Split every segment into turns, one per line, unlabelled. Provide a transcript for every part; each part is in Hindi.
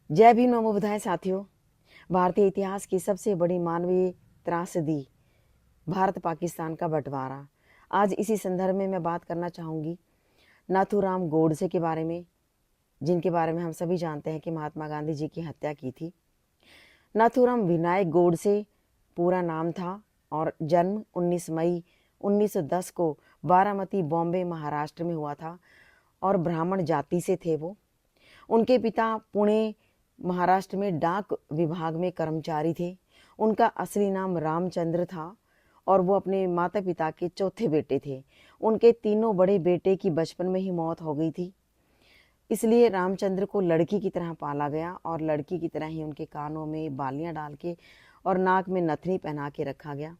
जय भीम नमो बुधाय साथियों। भारतीय इतिहास की सबसे बड़ी मानवीय त्रासदी भारत पाकिस्तान का बंटवारा। आज इसी संदर्भ में मैं बात करना चाहूँगी नाथूराम गोडसे के बारे में, जिनके बारे में हम सभी जानते हैं कि महात्मा गांधी जी की हत्या की थी। नाथूराम विनायक गोडसे पूरा नाम था और जन्म 19 मई 1910 को बारामती बॉम्बे महाराष्ट्र में हुआ था और ब्राह्मण जाति से थे वो। उनके पिता पुणे महाराष्ट्र में डाक विभाग में कर्मचारी थे। उनका असली नाम रामचंद्र था और वो अपने माता पिता के चौथे बेटे थे। उनके तीनों बड़े बेटे की बचपन में ही मौत हो गई थी, इसलिए रामचंद्र को लड़की की तरह पाला गया और लड़की की तरह ही उनके कानों में बालियां डाल के और नाक में नथनी पहना के रखा गया,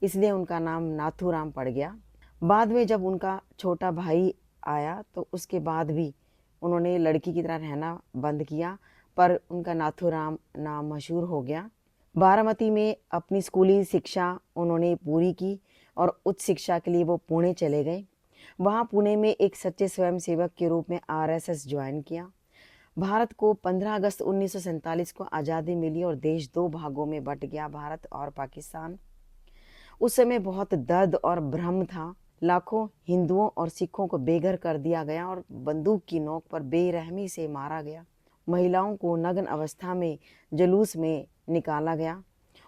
इसलिए उनका नाम नाथूराम पड़ गया। बाद में जब उनका छोटा भाई आया तो उसके बाद भी उन्होंने लड़की की तरह रहना बंद किया, पर उनका नाथूराम नाम मशहूर हो गया। बारामती में अपनी स्कूली शिक्षा उन्होंने पूरी की और उच्च शिक्षा के लिए वो पुणे चले गए। वहाँ पुणे में एक सच्चे स्वयंसेवक के रूप में आरएसएस ज्वाइन किया। भारत को 15 अगस्त 1947 को आज़ादी मिली और देश दो भागों में बंट गया, भारत और पाकिस्तान। उस समय बहुत दर्द और भ्रम था। लाखों हिंदुओं और सिखों को बेघर कर दिया गया और बंदूक की नोक पर बेरहमी से मारा गया। महिलाओं को नग्न अवस्था में जुलूस में निकाला गया,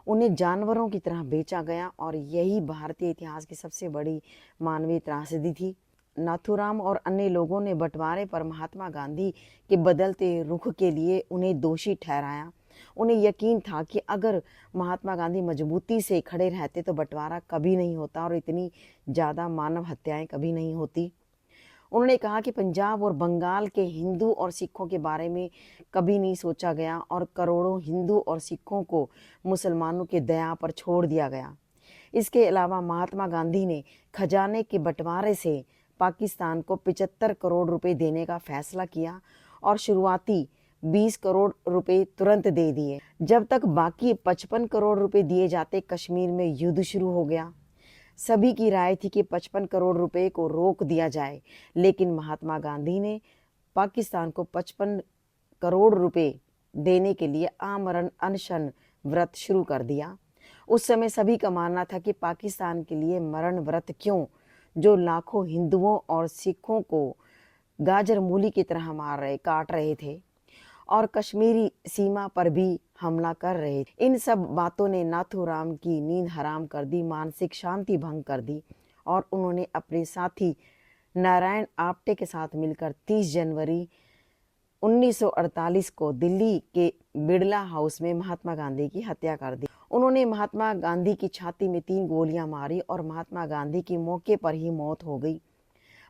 उन्हें जानवरों की तरह बेचा गया और यही भारतीय इतिहास की सबसे बड़ी मानवीय त्रासदी थी। नाथूराम और अन्य लोगों ने बंटवारे पर महात्मा गांधी के बदलते रुख के लिए उन्हें दोषी ठहराया। उन्हें यकीन था कि अगर महात्मा गांधी मजबूती से खड़े रहते तो बंटवारा कभी नहीं होता और इतनी ज़्यादा मानव हत्याएं कभी नहीं होती। उन्होंने कहा कि पंजाब और बंगाल के हिंदू और सिखों के बारे में कभी नहीं सोचा गया और करोड़ों हिंदू और सिखों को मुसलमानों के दया पर छोड़ दिया गया। इसके अलावा महात्मा गांधी ने खजाने के बंटवारे से पाकिस्तान को 75 करोड़ रुपए देने का फैसला किया और शुरुआती 20 करोड़ रुपए तुरंत दे दिए। जब तक बाकी 55 करोड़ रुपए दिए जाते, कश्मीर में युद्ध शुरू हो गया। सभी की राय थी कि 55 करोड़ रुपए को रोक दिया जाए, लेकिन महात्मा गांधी ने पाकिस्तान को 55 करोड़ रुपए देने के लिए आमरण अनशन व्रत शुरू कर दिया। उस समय सभी का मानना था कि पाकिस्तान के लिए मरण व्रत क्यों, जो लाखों हिंदुओं और सिखों को गाजर मूली की तरह काट रहे थे और कश्मीरी सीमा पर भी हमला कर रहे थे। इन सब बातों ने नाथूराम की नींद हराम कर दी, मानसिक शांति भंग कर दी और उन्होंने अपने साथी नारायण आप्टे के साथ मिलकर 30 जनवरी 1948 को दिल्ली के बिड़ला हाउस में महात्मा गांधी की हत्या कर दी। उन्होंने महात्मा गांधी की छाती में 3 गोलियां मारी और महात्मा गांधी की मौके पर ही मौत हो गई।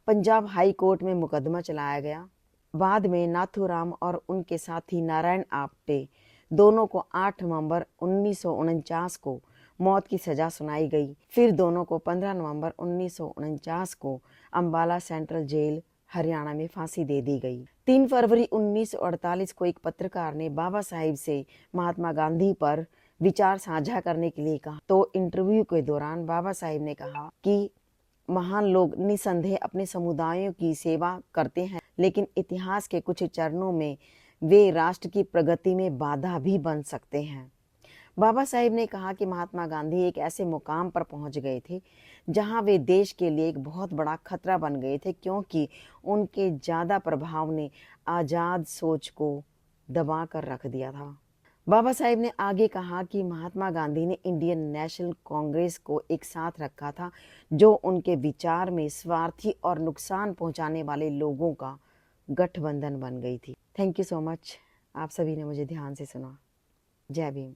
पंजाब हाई कोर्ट में मुकदमा चलाया गया। बाद में नाथूराम और उनके साथी नारायण आप्टे दोनों को 8 नवंबर 1949 को मौत की सजा सुनाई गई। फिर दोनों को 15 नवंबर 1949 को अंबाला सेंट्रल जेल हरियाणा में फांसी दे दी गई। 3 फरवरी 1948 को एक पत्रकार ने बाबा साहिब से महात्मा गांधी पर विचार साझा करने के लिए कहा, तो इंटरव्यू के दौरान बाबा साहिब ने कहा कि महान लोग निसंदेह अपने समुदायों की सेवा करते हैं, लेकिन इतिहास के कुछ चरणों में वे राष्ट्र की प्रगति में बाधा भी बन सकते हैं। बाबा साहिब ने कहा कि महात्मा गांधी एक ऐसे मुकाम पर पहुंच गए थे जहां वे देश के लिए एक बहुत बड़ा खतरा बन गए थे, क्योंकि उनके ज़्यादा प्रभाव ने आज़ाद सोच को दबा कर रख दिया था। बाबा साहिब ने आगे कहा कि महात्मा गांधी ने इंडियन नेशनल कांग्रेस को एक साथ रखा था, जो उनके विचार में स्वार्थी और नुकसान पहुंचाने वाले लोगों का गठबंधन बन गई थी। Thank you so much. आप सभी ने मुझे ध्यान से सुना। जय भीम।